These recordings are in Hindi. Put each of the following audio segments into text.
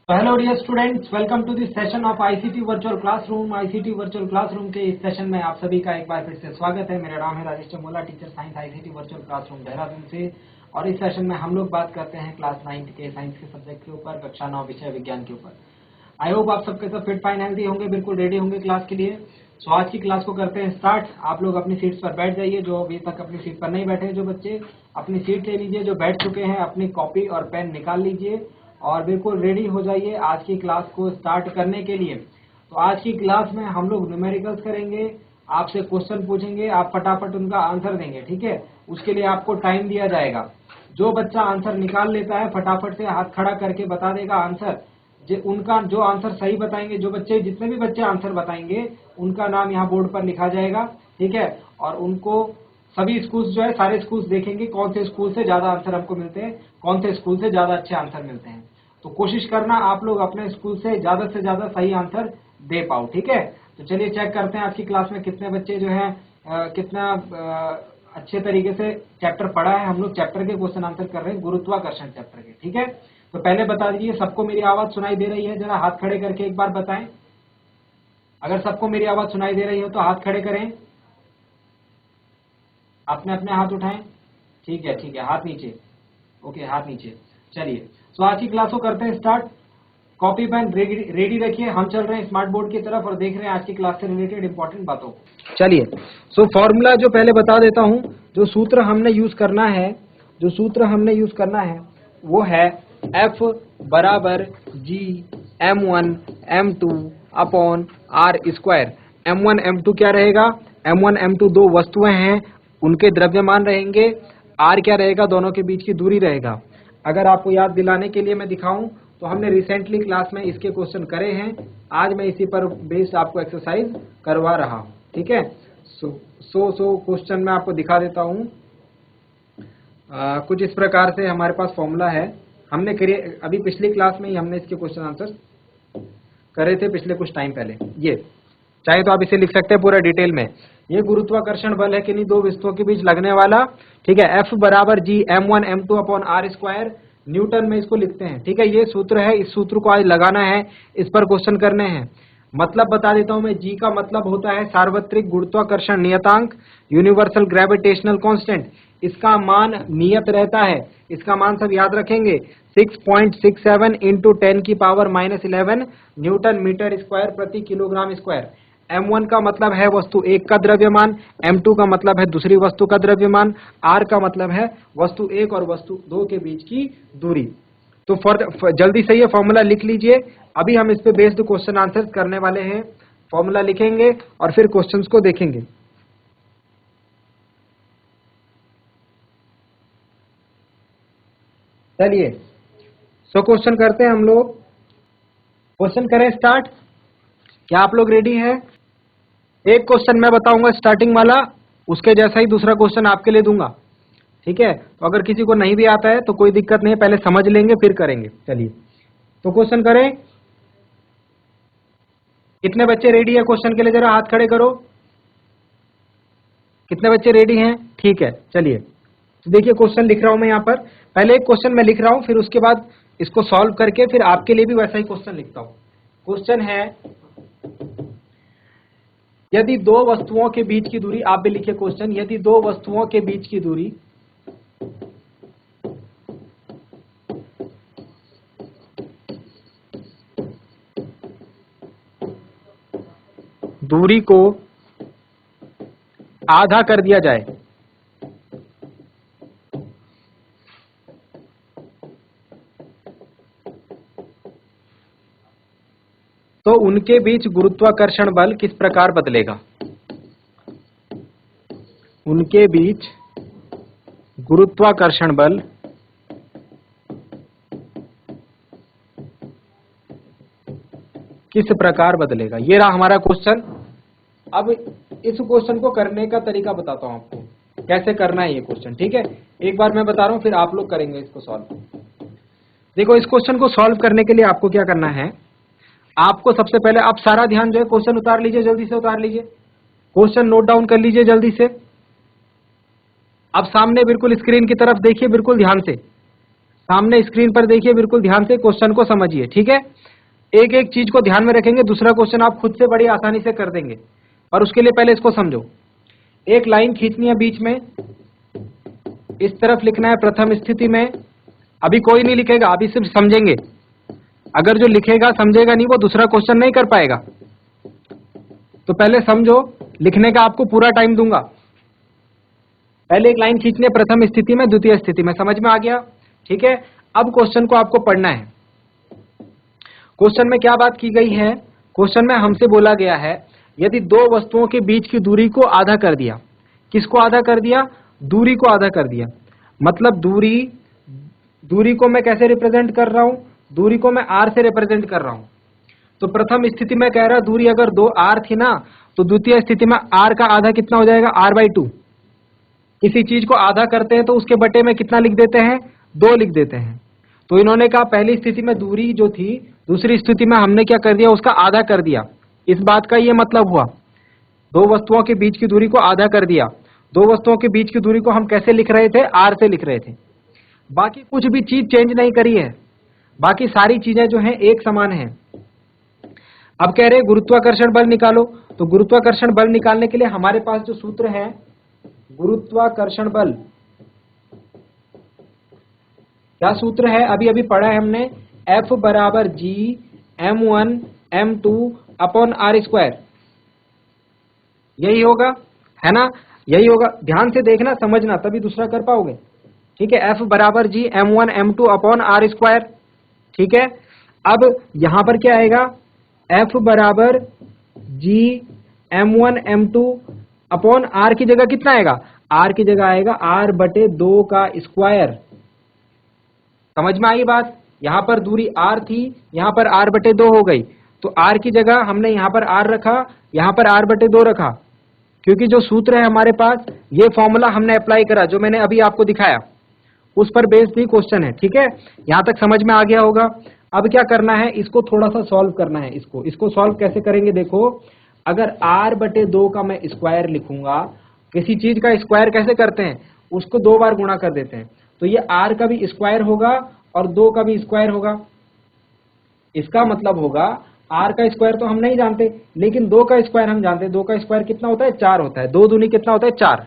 तो hello dear students, welcome to this session of ICT virtual classroom. ICT virtual classroom के इस सेशन में आप सभी का एक बार फिर से स्वागत है। मेरा नाम है Rajesh Chamola, teacher science ICT virtual classroom Dehradun से। और इस सेशन में हम लोग बात करते हैं क्लास 9 के साइंस के सब्जेक्ट के ऊपर, कक्षा 9 विषय विज्ञान के ऊपर। आई होप आप सबके सब फिट फाइन हेल्थी होंगे, बिल्कुल रेडी होंगे क्लास के लिए। सो आज की क्लास को करते हैं स्टार्ट। आप लोग अपनी सीट्स पर बैठ जाइए। जो अभी तक अपनी सीट पर नहीं बैठे, जो बच्चे अपनी सीट ले लीजिए। जो बैठ चुके हैं अपनी कॉपी और पेन निकाल लीजिए और बिल्कुल रेडी हो जाइए आज की क्लास को स्टार्ट करने के लिए। तो आज की क्लास में हम लोग न्यूमेरिकल्स करेंगे, आपसे क्वेश्चन पूछेंगे, आप फटाफट उनका आंसर देंगे, ठीक है। उसके लिए आपको टाइम दिया जाएगा। जो बच्चा आंसर निकाल लेता है फटाफट से हाथ खड़ा करके बता देगा आंसर। उनका जो आंसर सही बताएंगे, जो बच्चे जितने भी बच्चे आंसर बताएंगे उनका नाम यहाँ बोर्ड पर लिखा जाएगा, ठीक है। और उनको सभी स्कूल्स जो है, सारे स्कूल्स देखेंगे कौन से स्कूल से ज्यादा आंसर हमको मिलते हैं, कौन से स्कूल से ज्यादा अच्छे आंसर मिलते हैं। तो कोशिश करना आप लोग अपने स्कूल से ज्यादा सही आंसर दे पाओ, ठीक है। तो चलिए चेक करते हैं आज की क्लास में कितने बच्चे जो है कितना अच्छे तरीके से चैप्टर पढ़ा है। हम लोग चैप्टर के क्वेश्चन आंसर कर रहे हैं, गुरुत्वाकर्षण चैप्टर के, ठीक है। तो पहले बता दीजिए, सबको मेरी आवाज सुनाई दे रही है? जरा हाथ खड़े करके एक बार बताएं। अगर सबको मेरी आवाज सुनाई दे रही हो तो हाथ खड़े करें, अपने अपने हाथ उठाएं। ठीक है, हाथ नीचे। ओके, हाथ नीचे। चलिए, तो आज की क्लास को करते हैं स्टार्ट। कॉपी पेन रेडी रखिए। हम चल रहे हैं स्मार्ट बोर्ड की तरफ और देख रहे हैं आज की क्लास से रिलेटेड इंपॉर्टेंट बातों। चलिए, सो फॉर्मूला जो पहले बता देता हूं। जो सूत्र हमने यूज करना है वो है F बराबर G M1 M2 upon R square. M1 M2 क्या रहेगा? M1 M2 दो वस्तुएं हैं, उनके द्रव्यमान रहेंगे। R क्या रहेगा? दोनों के बीच की दूरी रहेगा। अगर आपको याद दिलाने के लिए मैं दिखाऊं तो हमने रिसेंटली क्लास में इसके क्वेश्चन करे हैं। आज मैं इसी पर बेस्ड आपको एक्सरसाइज करवा रहा हूं, ठीक है। सो क्वेश्चन मैं आपको दिखा देता हूं। कुछ इस प्रकार से हमारे पास फॉर्मूला है। हमने अभी पिछली क्लास में ही हमने इसके क्वेश्चन आंसर करे थे, पिछले कुछ टाइम पहले। ये चाहे तो आप इसे लिख सकते हैं पूरा डिटेल में। ये गुरुत्वाकर्षण बल है कि नहीं, दो वस्तुओं के बीच लगने वाला, ठीक है। F बराबर G M1 M2 upon R square, Newton में इसको लिखते हैं, ठीक है। ये सूत्र है, इस सूत्र को आज लगाना है, इस पर क्वेश्चन करने हैं। मतलब बता देता हूं मैं। G का मतलब होता है सार्वत्रिक गुरुत्वाकर्षण नियतांक, यूनिवर्सल ग्रेविटेशनल कांस्टेंट। इसका मान नियत रहता है, इसका मान सब याद रखेंगे। 6.67 इंटू 10 की पावर -11 न्यूटन मीटर स्क्वायर प्रति किलोग्राम स्क्वायर। M1 का मतलब है वस्तु एक का द्रव्यमान, M2 का मतलब है दूसरी वस्तु का द्रव्यमान, R का मतलब है वस्तु एक और वस्तु दो के बीच की दूरी। तो जल्दी से ये फॉर्मूला लिख लीजिए। अभी हम इस पे बेस्ड क्वेश्चन आंसर करने वाले हैं। फॉर्मूला लिखेंगे और फिर क्वेश्चंस को देखेंगे। चलिए, सो क्वेश्चन करते हैं हम लोग। क्वेश्चन करें स्टार्ट। क्या आप लोग रेडी हैं? एक क्वेश्चन मैं बताऊंगा स्टार्टिंग वाला, उसके जैसा ही दूसरा क्वेश्चन आपके लिए दूंगा, ठीक है। तो अगर किसी को नहीं भी आता है तो कोई दिक्कत नहीं है, पहले समझ लेंगे फिर करेंगे। चलिए, तो क्वेश्चन करें। कितने बच्चे रेडी है क्वेश्चन के लिए? जरा हाथ खड़े करो। कितने बच्चे रेडी हैं? ठीक है, चलिए। तो देखिए, क्वेश्चन लिख रहा हूं मैं यहाँ पर। पहले एक क्वेश्चन मैं लिख रहा हूं, फिर उसके बाद इसको सॉल्व करके फिर आपके लिए भी वैसा ही क्वेश्चन लिखता हूं। क्वेश्चन है, यदि दो वस्तुओं के बीच की दूरी, आप भी लिखिए क्वेश्चन, यदि दो वस्तुओं के बीच की दूरी को आधा कर दिया जाए तो उनके बीच गुरुत्वाकर्षण बल किस प्रकार बदलेगा? उनके बीच गुरुत्वाकर्षण बल किस प्रकार बदलेगा? ये रहा हमारा क्वेश्चन। अब इस क्वेश्चन को करने का तरीका बताता हूं आपको, कैसे करना है ये क्वेश्चन, ठीक है। एक बार मैं बता रहा हूं, फिर आप लोग करेंगे इसको सॉल्व। देखो, इस क्वेश्चन को सॉल्व करने के लिए आपको क्या करना है, आपको सबसे पहले आप सारा ध्यान जो है क्वेश्चन उतार लीजिए, जल्दी से उतार लीजिए। क्वेश्चन नोट डाउन कर लीजिए जल्दी से। अब सामने बिल्कुल स्क्रीन की तरफ देखिए, बिल्कुल ध्यान से सामने स्क्रीन पर देखिए, बिल्कुल ध्यान से क्वेश्चन को समझिए, ठीक है। एक एक चीज को ध्यान में रखेंगे, दूसरा क्वेश्चन आप खुद से बड़ी आसानी से कर देंगे। और उसके लिए पहले इसको समझो। एक लाइन खींचनी है बीच में, इस तरफ लिखना है प्रथम स्थिति में। अभी कोई नहीं लिखेगा, अभी सिर्फ समझेंगे। अगर जो लिखेगा समझेगा नहीं, वो दूसरा क्वेश्चन नहीं कर पाएगा। तो पहले समझो, लिखने का आपको पूरा टाइम दूंगा। पहले एक लाइन खींचने प्रथम स्थिति में, द्वितीय स्थिति में, समझ में आ गया? ठीक है, अब क्वेश्चन को आपको पढ़ना है। क्वेश्चन में क्या बात की गई है? क्वेश्चन में हमसे बोला गया है यदि दो वस्तुओं के बीच की दूरी को आधा कर दिया। किसको आधा कर दिया? दूरी को आधा कर दिया। मतलब दूरी को मैं कैसे रिप्रेजेंट कर रहा हूं? दूरी को मैं r से रिप्रेजेंट कर रहा हूं। तो प्रथम स्थिति में कह रहा दूरी अगर 2r थी ना, तो द्वितीय स्थिति में r का आधा कितना हो जाएगा? r/2। किसी चीज को आधा करते हैं तो उसके बटे में कितना लिख देते हैं? 2 लिख देते हैं। तो इन्होंने कहा पहली स्थिति में दूरी जो थी, दूसरी स्थिति में हमने क्या कर दिया? उसका आधा कर दिया। इस बात का ये मतलब हुआ, दो वस्तुओं के बीच की दूरी को आधा कर दिया। दो वस्तुओं के बीच की दूरी को हम कैसे लिख रहे थे? r से लिख रहे थे। बाकी कुछ भी चीज चेंज नहीं करी है, बाकी सारी चीजें जो हैं एक समान हैं। अब कह रहे गुरुत्वाकर्षण बल निकालो। तो गुरुत्वाकर्षण बल निकालने के लिए हमारे पास जो सूत्र है, गुरुत्वाकर्षण बल, क्या सूत्र है? अभी अभी पढ़ा है हमने, F बराबर G m1 m2 upon r²। यही होगा, है ना? यही होगा। ध्यान से देखना, समझना, तभी दूसरा कर पाओगे। ठीक है, F बराबर G m1 m2 upon r²। ठीक है, अब यहां पर क्या आएगा? F बराबर G m1 m2 upon r की जगह कितना आएगा? r की जगह आएगा r/2 का स्क्वायर। समझ में आई बात? यहां पर दूरी r थी, यहां पर r/2 हो गई। तो r की जगह हमने यहां पर r रखा, यहां पर r/2 रखा, क्योंकि जो सूत्र है हमारे पास, ये फॉर्मूला हमने अप्लाई करा, जो मैंने अभी आपको दिखाया, उस पर बेस्ड ही क्वेश्चन है। ठीक है, यहां तक समझ में आ गया होगा। अब क्या करना है? इसको थोड़ा सा सॉल्व करना है। इसको सॉल्व कैसे करेंगे? देखो, अगर r/2 का मैं स्क्वायर लिखूंगा, किसी चीज का स्क्वायर कैसे करते हैं? उसको 2 बार गुणा कर देते हैं। तो ये r का भी स्क्वायर होगा और 2 का भी स्क्वायर होगा। इसका मतलब होगा r का स्क्वायर तो हम नहीं जानते, लेकिन 2 का स्क्वायर हम जानते हैं। 2 का स्क्वायर कितना होता है? 4 होता है। 2 दूनी कितना होता है? 4।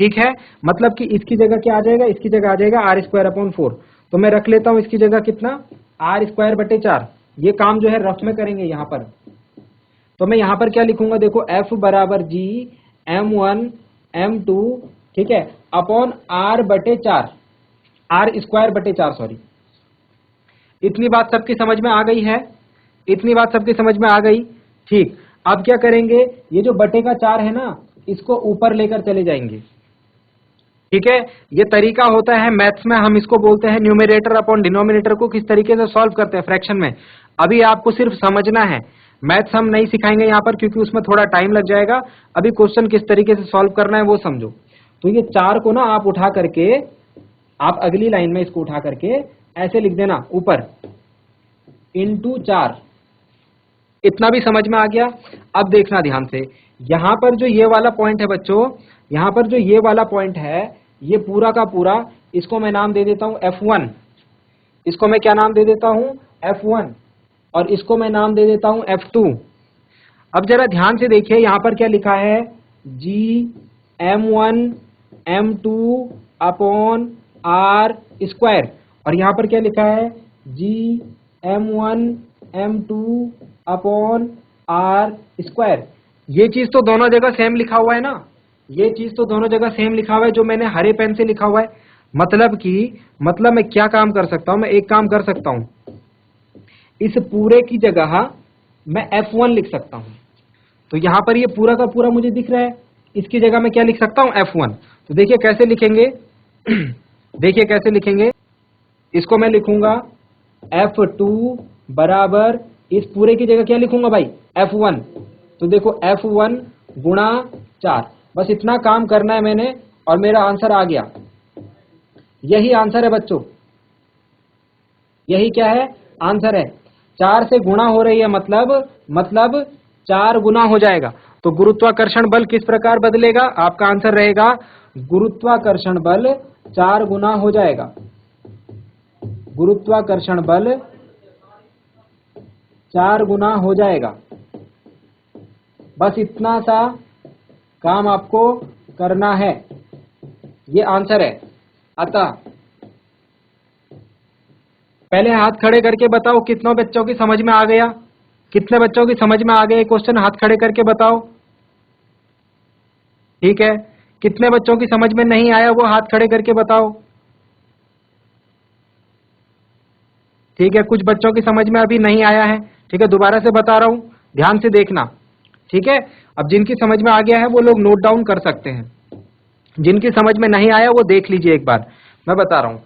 ठीक है, मतलब कि इसकी जगह क्या आ जाएगा? इसकी जगह आ जाएगा r²/4। तो मैं रख लेता हूं इसकी जगह कितना? r²/4। ये काम जो है रफ में करेंगे यहां पर। तो मैं यहां पर क्या लिखूंगा? देखो, F बराबर G m1 m2, ठीक है, अपॉन r/4, r²/4, सॉरी। इतनी बात सबकी समझ में आ गई है? इतनी बात सबकी समझ में आ गई? ठीक, अब क्या करेंगे? ये जो बटे का 4 है ना, इसको ऊपर लेकर चले जाएंगे। ठीक है, ये तरीका होता है मैथ्स में, हम इसको बोलते हैं न्यूमरेटर अपॉन डिनोमिनेटर को किस तरीके से सॉल्व करते हैं फ्रैक्शन में। अभी आपको सिर्फ समझना है, मैथ्स हम नहीं सिखाएंगे यहाँ पर, क्योंकि उसमें थोड़ा टाइम लग जाएगा। अभी क्वेश्चन किस तरीके से सॉल्व करना है वो समझो। तो ये 4 को ना आप उठा करके, आप अगली लाइन में इसको उठा करके ऐसे लिख देना, ऊपर इंटू 4। इतना भी समझ में आ गया? अब देखना ध्यान से, यहां पर जो ये वाला पॉइंट है बच्चों, यहां पर जो ये वाला पॉइंट है, ये पूरा का पूरा, इसको मैं नाम दे देता हूं F1। इसको मैं क्या नाम दे देता हूं? F1। और इसको मैं नाम दे देता हूं F2। अब जरा ध्यान से देखिए, यहां पर क्या लिखा है? G m1 m2 upon r²। और यहां पर क्या लिखा है? G m1 m2 upon r²। ये चीज तो दोनों जगह सेम लिखा हुआ है ना? ये चीज तो दोनों जगह सेम लिखा हुआ है, जो मैंने हरे पेन से लिखा हुआ है। मतलब मैं क्या काम कर सकता हूं? मैं एक काम कर सकता हूं, इस पूरे की जगह मैं F1 लिख सकता हूं। तो यहां पर ये पूरा का पूरा मुझे दिख रहा है, इसकी जगह मैं क्या लिख सकता हूं? F1। तो देखिए कैसे लिखेंगे देखिए कैसे लिखेंगे। इसको मैं लिखूंगा F2 बराबर, इस पूरे की जगह क्या लिखूंगा भाई? F1। तो देखो F1 गुणा 4, बस इतना काम करना है मैंने, और मेरा आंसर आ गया। यही आंसर है बच्चों, यही क्या है? आंसर है। 4 से गुणा हो रही है, मतलब 4 गुना हो जाएगा। तो गुरुत्वाकर्षण बल किस प्रकार बदलेगा? आपका आंसर रहेगा, गुरुत्वाकर्षण बल 4 गुना हो जाएगा। गुरुत्वाकर्षण बल 4 गुना हो जाएगा। बस इतना सा काम आपको करना है, ये आंसर है। अतः पहले हाथ खड़े करके बताओ कितनों बच्चों की समझ में आ गया, कितने बच्चों की समझ में आ गया ये क्वेश्चन, हाथ खड़े करके बताओ। ठीक है, कितने बच्चों की समझ में नहीं आया वो हाथ खड़े करके बताओ। ठीक है, कुछ बच्चों की समझ में अभी नहीं आया है। ठीक है, दोबारा से बता रहा हूं, ध्यान से देखना। ठीक है, अब जिनकी समझ में आ गया है वो लोग नोट डाउन कर सकते हैं, जिनकी समझ में नहीं आया वो देख लीजिए एक बार, मैं बता रहा हूं।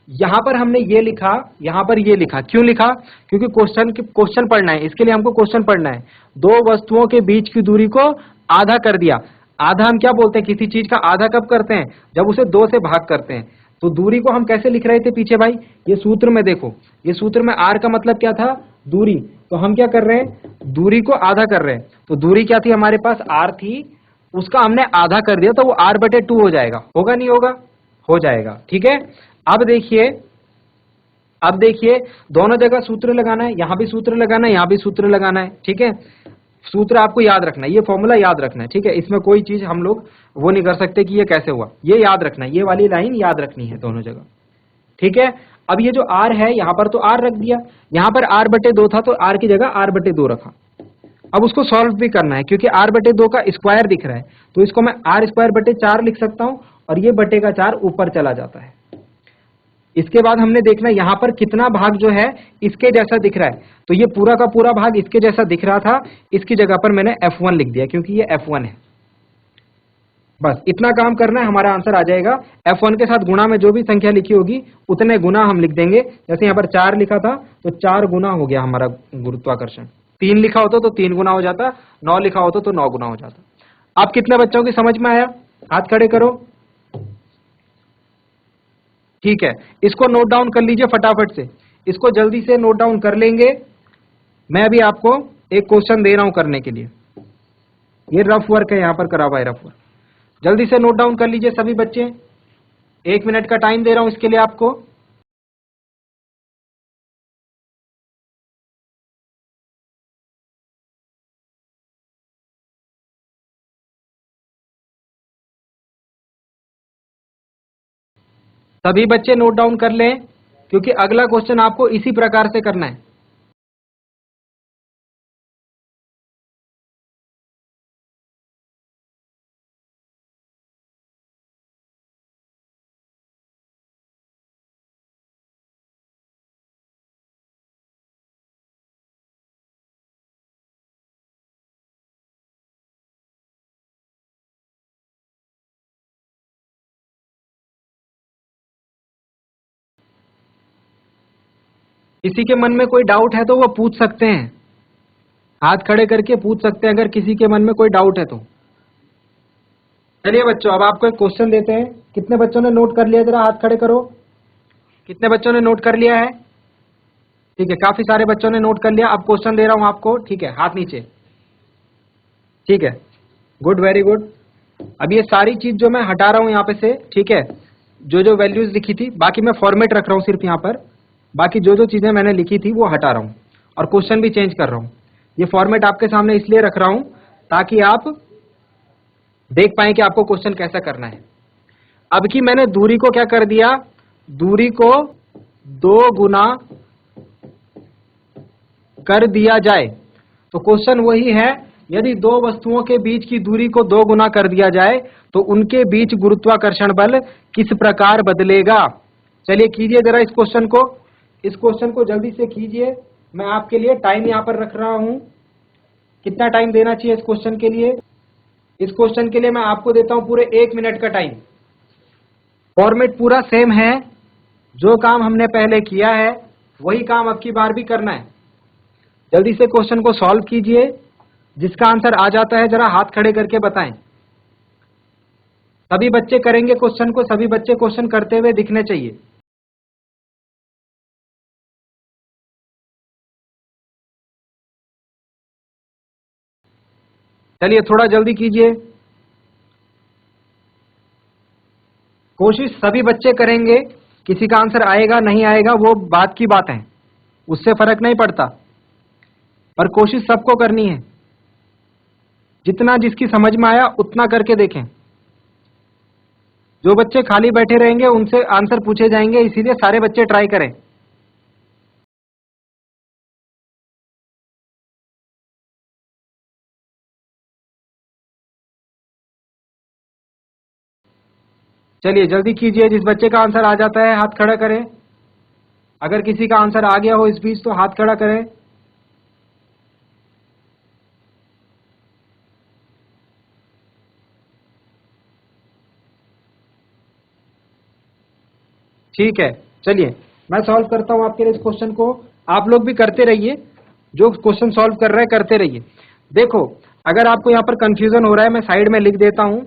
यहां पर हमने ये लिखा, यहां पर ये लिखा, क्यों लिखा? क्योंकि क्वेश्चन पढ़ना है, इसके लिए हमको क्वेश्चन पढ़ना है। दो वस्तुओं के बीच की दूरी को आधा कर दिया। आधा हम क्या बोलते हैं, किसी चीज का आधा कब करते हैं? जब उसे 2 से भाग करते हैं। तो दूरी को हम कैसे लिख रहे थे पीछे भाई? ये सूत्र में देखो, ये सूत्र में आर का मतलब क्या था? दूरी। तो हम क्या कर रहे हैं, दूरी को आधा कर रहे हैं। तो दूरी क्या थी हमारे पास? आर थी, उसका हमने आधा कर दिया तो वो r/2 हो जाएगा। होगा नहीं होगा? हो जाएगा। ठीक है, अब देखिए, अब देखिए दोनों जगह सूत्र लगाना है, यहां भी सूत्र लगाना है, यहां भी सूत्र लगाना है। ठीक है, सूत्र आपको याद रखना है, ये फॉर्मूला याद रखना है। ठीक है, इसमें कोई चीज हम लोग वो नहीं कर सकते कि ये कैसे हुआ, ये याद रखना है, ये वाली लाइन याद रखनी है दोनों जगह। ठीक है, अब ये जो r है यहां पर तो r रख दिया, यहां पर r/2 था तो r की जगह r/2 रखा। अब उसको सॉल्व भी करना है क्योंकि r/2 का स्क्वायर दिख रहा है, तो इसको मैं r² 4 लिख सकता हूं और ये बटे का 4 ऊपर चला जाता है। इसके बाद हमने देखना यहां पर कितना भाग जो है इसके जैसा दिख रहा है, तो ये पूरा का पूरा भाग इसके जैसा दिख रहा था, इसकी जगह पर मैंने F1 लिख दिया क्योंकि ये F1 है। बस इतना काम करना है, हमारा आंसर आ जाएगा। F1 के साथ गुणा में जो भी संख्या लिखी होगी उतने गुना हम लिख देंगे। जैसे यहाँ पर 4 लिखा था तो 4 गुना हो गया हमारा गुरुत्वाकर्षण। 3 लिखा होता तो 3 गुना हो जाता, 9 लिखा होता तो 9 गुना हो जाता। अब कितने बच्चों की समझ में आया? हाथ खड़े करो। ठीक है, इसको नोट डाउन कर लीजिए फटाफट से, इसको जल्दी से नोट डाउन कर लेंगे। मैं अभी आपको एक क्वेश्चन दे रहा हूं करने के लिए, ये रफ वर्क है, यहां पर करा हुआ है रफ वर्क। जल्दी से नोट डाउन कर लीजिए सभी बच्चे, 1 मिनट का टाइम दे रहा हूं इसके लिए आपको। सभी बच्चे नोट डाउन कर लें क्योंकि अगला क्वेश्चन आपको इसी प्रकार से करना है। किसी के मन में कोई डाउट है तो वो पूछ सकते हैं, हाथ खड़े करके पूछ सकते हैं अगर किसी के मन में कोई डाउट है तो। चलिए बच्चों, अब आपको एक क्वेश्चन देते हैं। कितने बच्चों ने नोट कर लिया, जरा हाथ खड़े करो। कितने बच्चों ने नोट कर लिया है? ठीक है, काफी सारे बच्चों ने नोट कर लिया। अब क्वेश्चन दे रहा हूं आपको, ठीक है, हाथ नीचे। ठीक है, गुड, वेरी गुड। अब ये सारी चीज जो मैं हटा रहा हूं यहाँ पे से, ठीक है, जो जो वैल्यूज लिखी थी, बाकी मैं फॉर्मेट रख रहा हूं सिर्फ यहाँ पर, बाकी जो जो चीजें मैंने लिखी थी वो हटा रहा हूं और क्वेश्चन भी चेंज कर रहा हूं। ये फॉर्मेट आपके सामने इसलिए रख रहा हूं ताकि आप देख पाए कि आपको क्वेश्चन कैसा करना है। अब की मैंने दूरी को क्या कर दिया, दूरी को 2 गुना कर दिया जाए, तो क्वेश्चन वही है, यदि दो वस्तुओं के बीच की दूरी को 2 गुना कर दिया जाए तो उनके बीच गुरुत्वाकर्षण बल किस प्रकार बदलेगा। चलिए कीजिए जरा इस क्वेश्चन को, इस क्वेश्चन को जल्दी से कीजिए। मैं आपके लिए टाइम यहां पर रख रहा हूं, कितना टाइम देना चाहिए इस क्वेश्चन के लिए? इस क्वेश्चन के लिए मैं आपको देता हूं पूरे 1 मिनट का टाइम। फॉर्मेट पूरा सेम है, जो काम हमने पहले किया है वही काम अब की बार भी करना है। जल्दी से क्वेश्चन को सॉल्व कीजिए, जिसका आंसर आ जाता है जरा हाथ खड़े करके बताएं। सभी बच्चे करेंगे क्वेश्चन को, सभी बच्चे क्वेश्चन करते हुए दिखने चाहिए। चलिए थोड़ा जल्दी कीजिए, कोशिश सभी बच्चे करेंगे। किसी का आंसर आएगा नहीं आएगा वो बात की बात है, उससे फर्क नहीं पड़ता। पर कोशिश सबको करनी है, जितना जिसकी समझ में आया उतना करके देखें। जो बच्चे खाली बैठे रहेंगे उनसे आंसर पूछे जाएंगे, इसीलिए सारे बच्चे ट्राई करें। चलिए जल्दी कीजिए, जिस बच्चे का आंसर आ जाता है हाथ खड़ा करें। अगर किसी का आंसर आ गया हो इस बीच तो हाथ खड़ा करें। ठीक है, चलिए मैं सॉल्व करता हूं आपके लिए इस क्वेश्चन को। आप लोग भी करते रहिए, जो क्वेश्चन सॉल्व कर रहे हैं करते रहिए। देखो, अगर आपको यहां पर कंफ्यूजन हो रहा है मैं साइड में लिख देता हूं।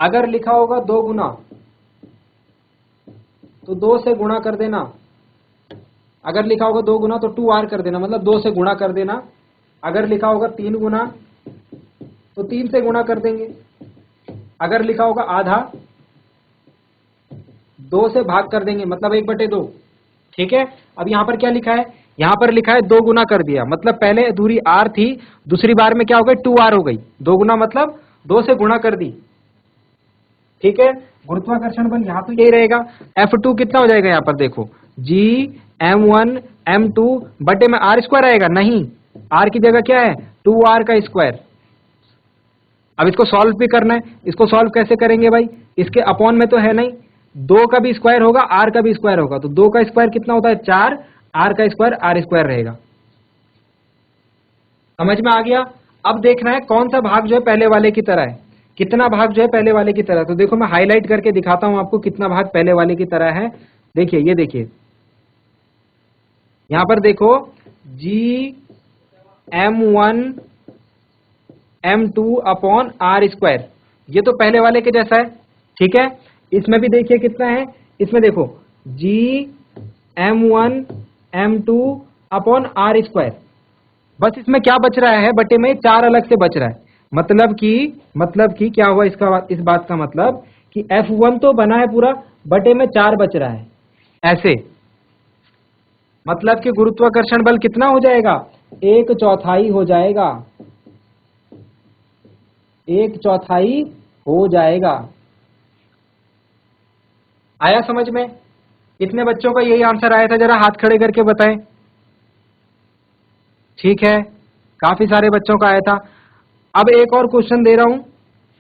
अगर लिखा होगा 2 गुना तो 2 से गुणा कर देना। अगर लिखा होगा 2 गुना तो 2r कर देना, मतलब 2 से गुणा कर देना। अगर लिखा होगा 3 गुना तो 3 से गुणा कर देंगे। अगर लिखा होगा आधा 2 से भाग कर देंगे, मतलब 1/2। ठीक है, अब यहां पर क्या लिखा है, यहां पर लिखा है 2 गुना कर दिया, मतलब पहले दूरी r थी, दूसरी बार में क्या हो गई 2r हो गई। 2 गुना मतलब 2 से गुणा कर दी। ठीक है, गुरुत्वाकर्षण बल यहां तो यही रहेगा। F2 कितना हो जाएगा, यहां पर देखो G m1 m2 बटे में r स्क्वायर आएगा, नहीं r की जगह क्या है 2r का स्क्वायर। अब इसको सॉल्व भी करना है, इसको सॉल्व कैसे करेंगे भाई, इसके अपॉन में तो है नहीं, 2 का भी स्क्वायर होगा r का भी स्क्वायर होगा, तो 2 का स्क्वायर कितना होता है 4, r का स्क्वायर r स्क्वायर रहेगा। समझ में आ गया। अब देखना है कौन सा भाग जो है पहले वाले की तरह है, कितना भाग जो है पहले वाले की तरह। तो देखो मैं हाईलाइट करके दिखाता हूं आपको कितना भाग पहले वाले की तरह है। देखिए, ये देखिए यहां पर देखो G m1 m2 upon r square, ये तो पहले वाले के जैसा है। ठीक है, इसमें भी देखिए कितना है, इसमें देखो G m1 m2 upon r square. बस इसमें क्या बच रहा है, बटे में 4 अलग से बच रहा है। मतलब कि क्या हुआ इसका, इस बात का मतलब कि F1 तो बना है पूरा, बटे में 4 बच रहा है ऐसे। मतलब कि गुरुत्वाकर्षण बल कितना हो जाएगा, 1/4 हो जाएगा, 1/4 हो जाएगा। आया समझ में। कितने बच्चों का यही आंसर आया था, जरा हाथ खड़े करके बताएं। ठीक है, काफी सारे बच्चों का आया था। अब एक और क्वेश्चन दे रहा हूं,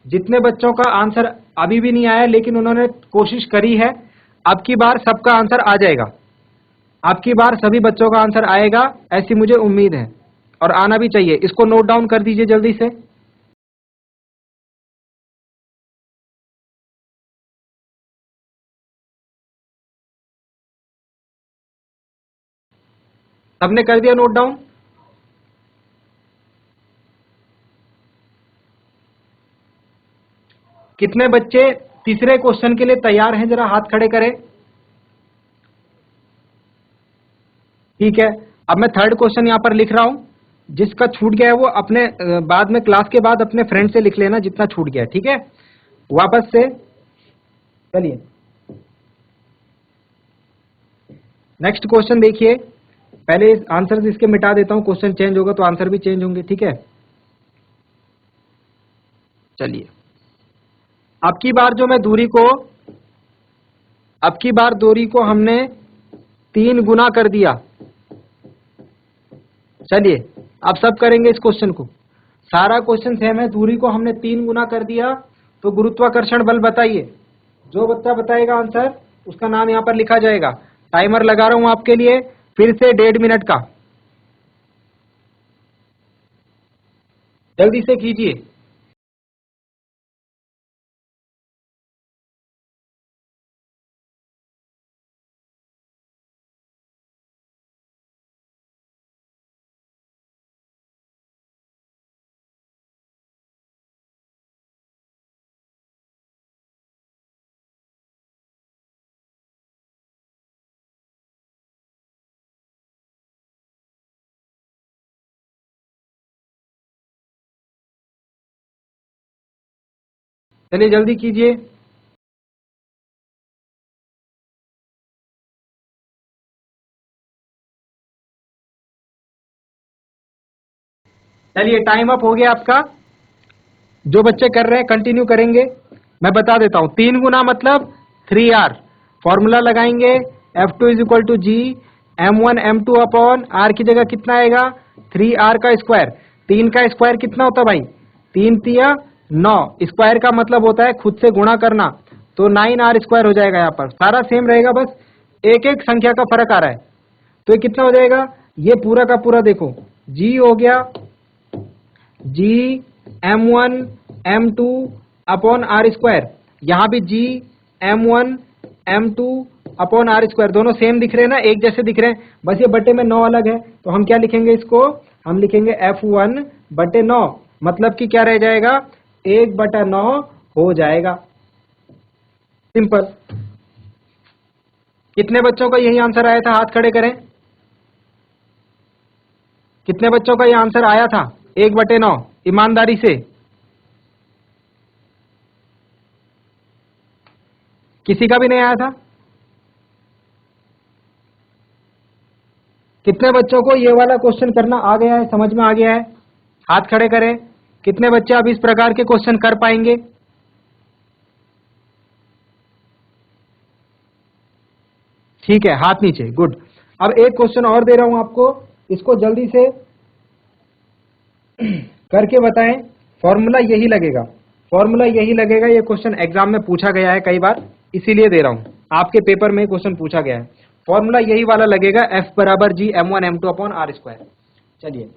जितने बच्चों का आंसर अभी भी नहीं आया लेकिन उन्होंने कोशिश करी है, अब की बार सबका आंसर आ जाएगा। अब की बार सभी बच्चों का आंसर आएगा, ऐसी मुझे उम्मीद है, और आना भी चाहिए। इसको नोट डाउन कर दीजिए जल्दी से। सबने कर दिया नोट डाउन। कितने बच्चे तीसरे क्वेश्चन के लिए तैयार हैं, जरा हाथ खड़े करें। ठीक है, अब मैं थर्ड क्वेश्चन यहां पर लिख रहा हूं। जिसका छूट गया है वो अपने बाद में क्लास के बाद अपने फ्रेंड से लिख लेना जितना छूट गया है। ठीक है, वापस से चलिए नेक्स्ट क्वेश्चन देखिए। पहले आंसर इसके मिटा देता हूं, क्वेश्चन चेंज होगा तो आंसर भी चेंज होंगे। ठीक है, चलिए अब की बार जो मैं दूरी को, अब की बार दूरी को हमने 3 गुना कर दिया। चलिए अब सब करेंगे इस क्वेश्चन को। सारा क्वेश्चन सेम है, दूरी को हमने 3 गुना कर दिया, तो गुरुत्वाकर्षण बल बताइए। जो बच्चा बताएगा आंसर उसका नाम यहां पर लिखा जाएगा। टाइमर लगा रहा हूं आपके लिए, फिर से 1.5 मिनट का, जल्दी से कीजिए। चलिए जल्दी कीजिए। चलिए टाइम अप हो गया आपका। जो बच्चे कर रहे हैं कंटिन्यू करेंगे। मैं बता देता हूं, 3 गुना मतलब 3R। फॉर्मूला लगाएंगे F2 is equal to G M1 M2 upon R की जगह कितना आएगा 3R का स्क्वायर। 3 का स्क्वायर कितना होता है भाई 3 तिया 9। स्क्वायर का मतलब होता है खुद से गुणा करना, तो 9R स्क्वायर हो जाएगा। यहाँ पर सारा सेम रहेगा, बस एक एक संख्या का फर्क आ रहा है। तो ये कितना हो जाएगा, ये पूरा का पूरा देखो G हो गया G M1 M2 upon R square. यहां भी G M1 M2 upon R square, दोनों सेम दिख रहे हैं ना, एक जैसे दिख रहे हैं, बस ये बटे में 9 अलग है। तो हम क्या लिखेंगे इसको, हम लिखेंगे F1 बटे 9, मतलब कि क्या रह जाएगा 1/9 हो जाएगा। सिंपल। कितने बच्चों का यही आंसर आया था, हाथ खड़े करें। कितने बच्चों का ये आंसर आया था 1/9 ईमानदारी से। किसी का भी नहीं आया था। कितने बच्चों को ये वाला क्वेश्चन करना आ गया है, समझ में आ गया है, हाथ खड़े करें। कितने बच्चे अब इस प्रकार के क्वेश्चन कर पाएंगे। ठीक है, हाथ नीचे, गुड। अब एक क्वेश्चन और दे रहा हूं आपको, इसको जल्दी से करके बताएं। फॉर्मूला यही लगेगा, फॉर्मूला यही लगेगा। ये क्वेश्चन एग्जाम में पूछा गया है कई बार, इसीलिए दे रहा हूं। आपके पेपर में क्वेश्चन पूछा गया है, फॉर्मूला यही वाला लगेगा, F बराबर G M1 M2 upon R square. चलिए,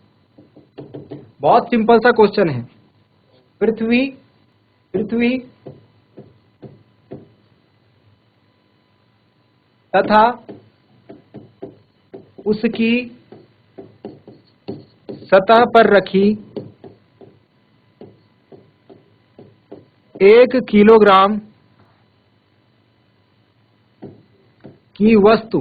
बहुत सिंपल सा क्वेश्चन है। पृथ्वी तथा उसकी सतह पर रखी 1 किलोग्राम की वस्तु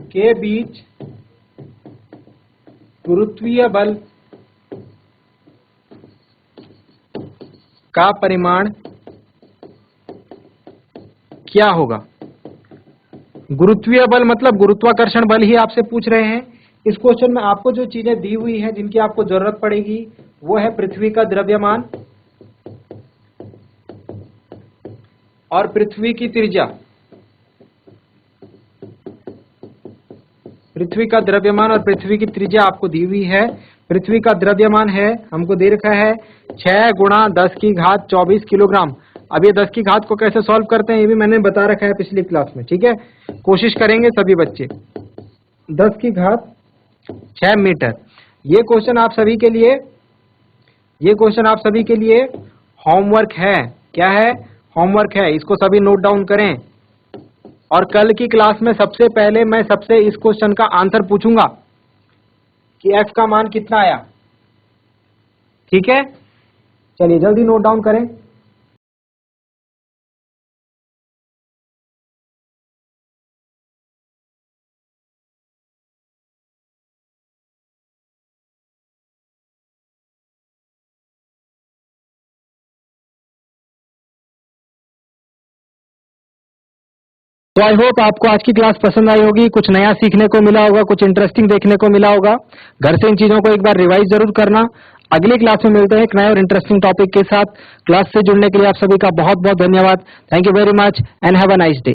के बीच गुरुत्वीय बल का परिमाण क्या होगा। गुरुत्वीय बल मतलब गुरुत्वाकर्षण बल ही आपसे पूछ रहे हैं। इस क्वेश्चन में आपको जो चीजें दी हुई हैं जिनकी आपको जरूरत पड़ेगी वो है पृथ्वी का द्रव्यमान और पृथ्वी की त्रिज्या। पृथ्वी का द्रव्यमान और पृथ्वी की त्रिज्या आपको दी हुई है। पृथ्वी का द्रव्यमान है, हमको दे रखा है 6 गुणा 10 की घात 24 किलोग्राम। अब ये 10 की घात को कैसे सॉल्व करते हैं ये भी मैंने बता रखा है पिछली क्लास में, ठीक है, कोशिश करेंगे सभी बच्चे। 10 की घात 6 मीटर। ये क्वेश्चन आप सभी के लिए, ये क्वेश्चन आप सभी के लिए होमवर्क है। क्या है, होमवर्क है, इसको सभी नोट डाउन करें। और कल की क्लास में सबसे पहले मैं सबसे इस क्वेश्चन का आंसर पूछूंगा कि F का मान कितना आया। ठीक है, चलिए जल्दी नोट डाउन करें। तो आई होप आपको आज की क्लास पसंद आई होगी, कुछ नया सीखने को मिला होगा, कुछ इंटरेस्टिंग देखने को मिला होगा। घर से इन चीजों को एक बार रिवाइज जरूर करना। अगली क्लास में मिलते हैं एक नए और इंटरेस्टिंग टॉपिक के साथ। क्लास से जुड़ने के लिए आप सभी का बहुत बहुत धन्यवाद। Thank you very much and have a nice day.